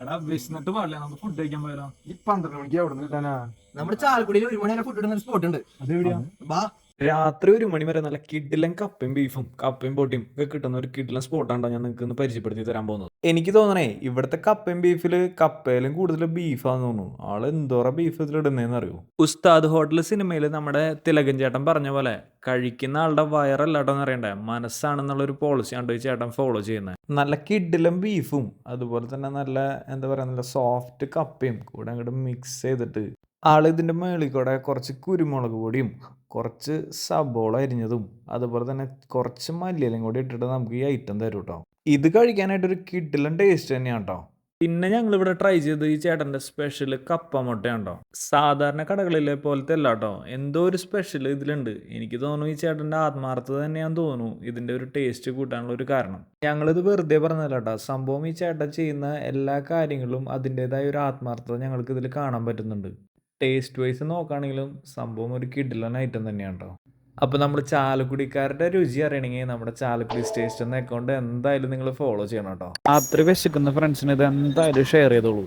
എടാ വിശന്നിട്ട് പാടില്ല, നമുക്ക് ഫുഡ് കഴിക്കാൻ പോയാലോ? ഈ 12 മണിക്ക് എവിടെ നിന്ന് കിട്ടാനാ? നമ്മുടെ ചാലക്കുടിയിൽ 1 മണി വരെ ഫുഡ് ഇടുന്ന സ്പോട്ട് ഉണ്ട്. അതെവിടെയാ? ബാ. രാത്രി 1 മണി വരെ നല്ല കിഡിലും കപ്പയും ബീഫും കപ്പയും പൊട്ടിയും ഒക്കെ കിട്ടുന്ന ഒരു കിഡിലും സ്പോട്ടാണ്ടോ ഞാൻ നിങ്ങൾക്ക് ഇന്ന് പരിചയപ്പെടുത്തി തരാൻ പോകുന്നത്. എനിക്ക് തോന്നണേ ഇവിടുത്തെ കപ്പയും ബീഫിൽ കപ്പയിലും കൂടുതൽ ബീഫാന്ന് തോന്നുന്നു. ആള് എന്തോറ ബീഫ് ഇതിലിടുന്നതെന്ന് അറിയോ? ഉസ്താദ് ഹോട്ടൽ സിനിമയിൽ നമ്മുടെ തിലകൻ ചേട്ടൻ പറഞ്ഞ പോലെ കഴിക്കുന്ന ആളുടെ വയറല്ലാട്ടോന്ന് അറിയണ്ടേ, മനസ്സാണെന്നുള്ളൊരു പോളിസി ആണ്ടോ ഈ ചേട്ടൻ ഫോളോ ചെയ്യുന്നത്. നല്ല കിഡിലും ബീഫും അതുപോലെ തന്നെ നല്ല എന്താ പറയുക, നല്ല സോഫ്റ്റ് കപ്പയും കൂടെ അങ്ങോട്ട് മിക്സ് ചെയ്തിട്ട് ആൾ ഇതിൻ്റെ മേളിൽ കൂടെ കുറച്ച് കുരുമുളക് പൊടിയും കുറച്ച് സബോള അരിഞ്ഞതും അതുപോലെ തന്നെ കുറച്ച് മല്ലിയിലും കൂടി ഇട്ടിട്ട് നമുക്ക് ഈ ഐറ്റം തരും കേട്ടോ. ഇത് കഴിക്കാനായിട്ടൊരു കിഡിലും ടേസ്റ്റ് തന്നെയാണ് കേട്ടോ. പിന്നെ ഞങ്ങളിവിടെ ട്രൈ ചെയ്ത് ഈ ചേട്ടൻ്റെ സ്പെഷ്യൽ കപ്പ മുട്ടയുണ്ടോ. സാധാരണ കടകളിലെ പോലത്തെ അല്ല കേട്ടോ, എന്തോ ഒരു സ്പെഷ്യൽ ഇതിലുണ്ട്. എനിക്ക് തോന്നുന്നു ഈ ചേട്ടൻ്റെ ആത്മാർത്ഥത തന്നെയാന്ന് തോന്നുന്നു ഇതിൻ്റെ ഒരു ടേസ്റ്റ് കൂട്ടാനുള്ള ഒരു കാരണം. ഞങ്ങളിത് വെറുതെ പറഞ്ഞതല്ല കേട്ടോ, സംഭവം ഈ ചേട്ടൻ ചെയ്യുന്ന എല്ലാ കാര്യങ്ങളും അതിൻ്റെതായ ഒരു ആത്മാർത്ഥത ഞങ്ങൾക്ക് ഇതിൽ കാണാൻ പറ്റുന്നുണ്ട്. ടേസ്റ്റ് വൈസ് നോക്കുകയാണെങ്കിലും സംഭവം ഒരു കിഡിലൻ ഐറ്റം തന്നെയാണ് കേട്ടോ. അപ്പോൾ നമ്മൾ ചാലക്കുടിക്കാരുടെ രുചി അറിയണമെങ്കിൽ നമ്മുടെ ചാലക്കുടി ടേസ്റ്റ് എന്ന അക്കൗണ്ട് എന്തായാലും നിങ്ങൾ ഫോളോ ചെയ്യണം കേട്ടോ. അത്ര വിശക്കുന്ന ഫ്രണ്ട്സിന് ഇത് എന്തായാലും ഷെയർ ചെയ്തോളൂ.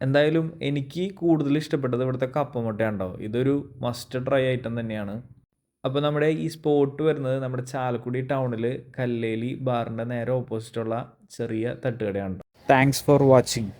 എന്തായാലും എനിക്ക് കൂടുതൽ ഇഷ്ടപ്പെട്ടത് ഇവിടുത്തെ കപ്പ മുട്ടയുണ്ടോ. ഇതൊരു മസ്റ്റ് ട്രൈ ഐറ്റം തന്നെയാണ്. അപ്പോൾ നമ്മുടെ ഈ സ്പോട്ട് വരുന്നത് നമ്മുടെ ചാലക്കുടി ടൗണിൽ കല്ലേലി ബാറിൻ്റെ നേരെ ഓപ്പോസിറ്റുള്ള ചെറിയ തട്ടുകടയാണ്. Thanks for watching.